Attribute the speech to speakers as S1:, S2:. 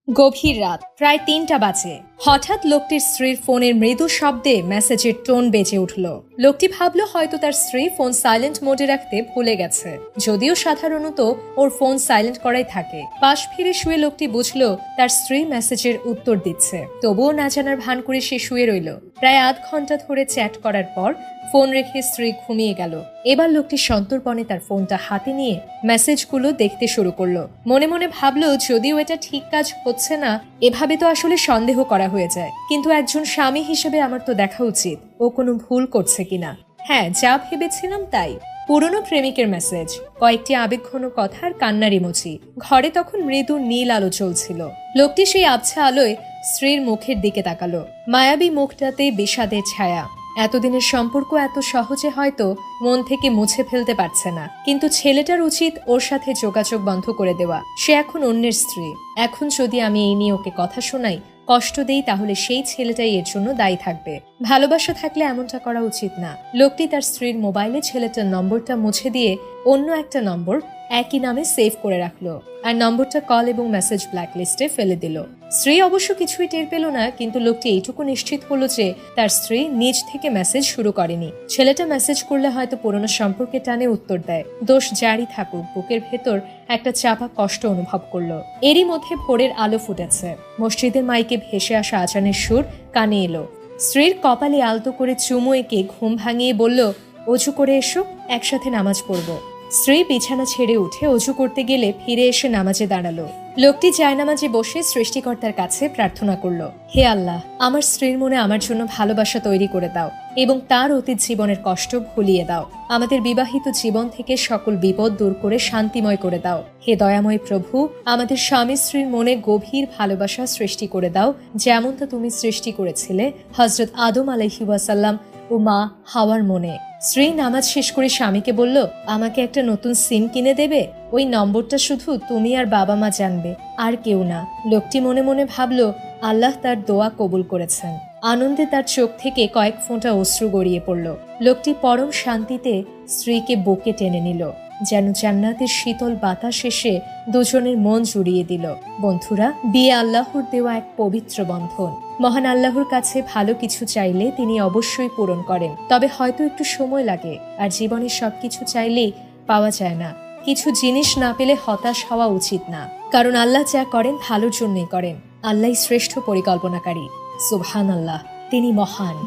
S1: গভীর রাত প্রায় ৩টা বাজে। হঠাৎ লোকটির স্ত্রীর ফোনের মৃদু শব্দে মেসেজের টোন বেজে উঠল। লোকটি ভাবল হয়তো তার স্ত্রী ফোন সাইলেন্ট মোডে রাখতে ভুলে গেছে, যদিও সাধারণত ওর ফোন সাইলেন্ট করাই থাকে। পাশ ফিরে শুয়ে লোকটি বুঝল তার স্ত্রী মেসেজের উত্তর দিচ্ছে, তবুও না জানার ভান করে সে শুয়ে রইল। প্রায় আধ ঘন্টা ধরে চ্যাট করার পর ফোন রেখে স্ত্রী ঘুমিয়ে গেল। এবার লোকটি সন্তর্পণে তার ফোনটা হাতে নিয়ে মেসেজগুলো দেখতে শুরু করলো। মনে মনে ভাবলো, যদিও এটা ঠিক কাজ হচ্ছে না, এভাবে তো আসলে সন্দেহ করা হয়ে যায়। কিন্তু একজন স্বামী হিসেবে আমার তো দেখা উচিত ও কোনো ভুল করছে কিনা। হ্যাঁ, যা ভেবেছিলাম তাই। পুরনো প্রেমিকের মেসেজ, কয়েকটি আবেগঘন কথা আর কান্নার ইমোজি। ঘরে তখন মৃদু নীল আলো চলছিল। লোকটি সেই আবছা আলোয় স্ত্রীর মুখের দিকে তাকালো। মায়াবী মুখটাতে বিষাদের ছায়া। এতদিনের সম্পর্ক এত সহজে হয়তো মন থেকে মুছে ফেলতে পারছে না, কিন্তু ছেলেটার উচিত ওর সাথে যোগাযোগ বন্ধ করে দেওয়া। সে এখন অন্যের স্ত্রী। এখন যদি আমি এই নিয়ে ওকে কথা শোনাই, কষ্ট দেই, তাহলে সেই ছেলেটাই এর জন্য দায়ী থাকবে। ভালোবাসা থাকলে এমনটা করা উচিত না। লোকটি তার স্ত্রীর মোবাইলে ছেলেটার নম্বরটা মুছে দিয়ে অন্য একটা নম্বর একই নামে সেভ করে রাখলো আর নম্বরটা কল এবং মেসেজ ব্ল্যাকলিস্টে ফেলে দিল। স্ত্রী অবশ্য কিছুই টের পেল না, কিন্তু লোকটি এইটুকু নিশ্চিত হলো যে তার স্ত্রী নিজ থেকে মেসেজ শুরু করেনি। ছেলেটা মেসেজ করলে হয়তো পুরনো সম্পর্কে টানে উত্তর দেয়। দোষ জারি থাকুক, বুকের ভেতর একটা চাপা কষ্ট অনুভব করলো। এরই মধ্যে ভোরের আলো ফুটেছে। মসজিদের মাইকে ভেসে আসা আজানের সুর কানে এলো। স্ত্রীর কপালে আলতো করে চুমু এঁকে ঘুম ভাঙিয়ে বলল, অজু করে এসো, একসাথে নামাজ পড়ব। স্ত্রী বিছানা ছেড়ে উঠে অজু করতে গেলে ফিরে এসে নামাজে দাঁড়ালো। লোকটি জায়নামাজে বসে সৃষ্টিকর্তার কাছে প্রার্থনা করলো, হে আল্লাহ, আমার স্ত্রীর মনে আমার জন্য ভালোবাসা তৈরি করে দাও এবং তার অতীত জীবনের কষ্ট ভুলিয়ে দাও। আমাদের বিবাহিত জীবন থেকে সকল বিপদ দূর করে শান্তিময় করে দাও। হে দয়াময় প্রভু, আমাদের স্বামী স্ত্রীর মনে গভীর ভালোবাসা সৃষ্টি করে দাও, যেমনটা তুমি সৃষ্টি করেছিলে হযরত আদম আলাইহি ওয়াসাল্লাম ও মা হাওয়ার মনে। স্ত্রী নামাজ শেষ করে স্বামীকে বলল, আমাকে একটা নতুন সিম কিনে দেবে? ওই নম্বরটা শুধু তুমি আর বাবা মা জানবে, আর কেউ না। লোকটি মনে মনে ভাবল, আল্লাহ তার দোয়া কবুল করেছেন। আনন্দে তার চোখ থেকে কয়েক ফোঁটা অশ্রু গড়িয়ে পড়ল। লোকটি পরম শান্তিতে স্ত্রীকে বুকে টেনে নিল, যেন জান্নাতের শীতল বাতাস এসে দুজনের মন জুড়িয়ে দিল। বন্ধুরা, বিয়ে আল্লাহর দেওয়া এক পবিত্র বন্ধন। মহান আল্লাহর কাছে ভালো কিছু চাইলে তিনি অবশ্যই পূরণ করেন, তবে হয়তো একটু সময় লাগে। আর জীবনে সবকিছু চাইলেই পাওয়া যায় না। কিছু জিনিস না পেলে হতাশ হওয়া উচিত না, কারণ আল্লাহ যা করেন ভালোর জন্যই করেন। আল্লাহই শ্রেষ্ঠ পরিকল্পনাকারী। সুবহানাল্লাহ, তিনি মহান।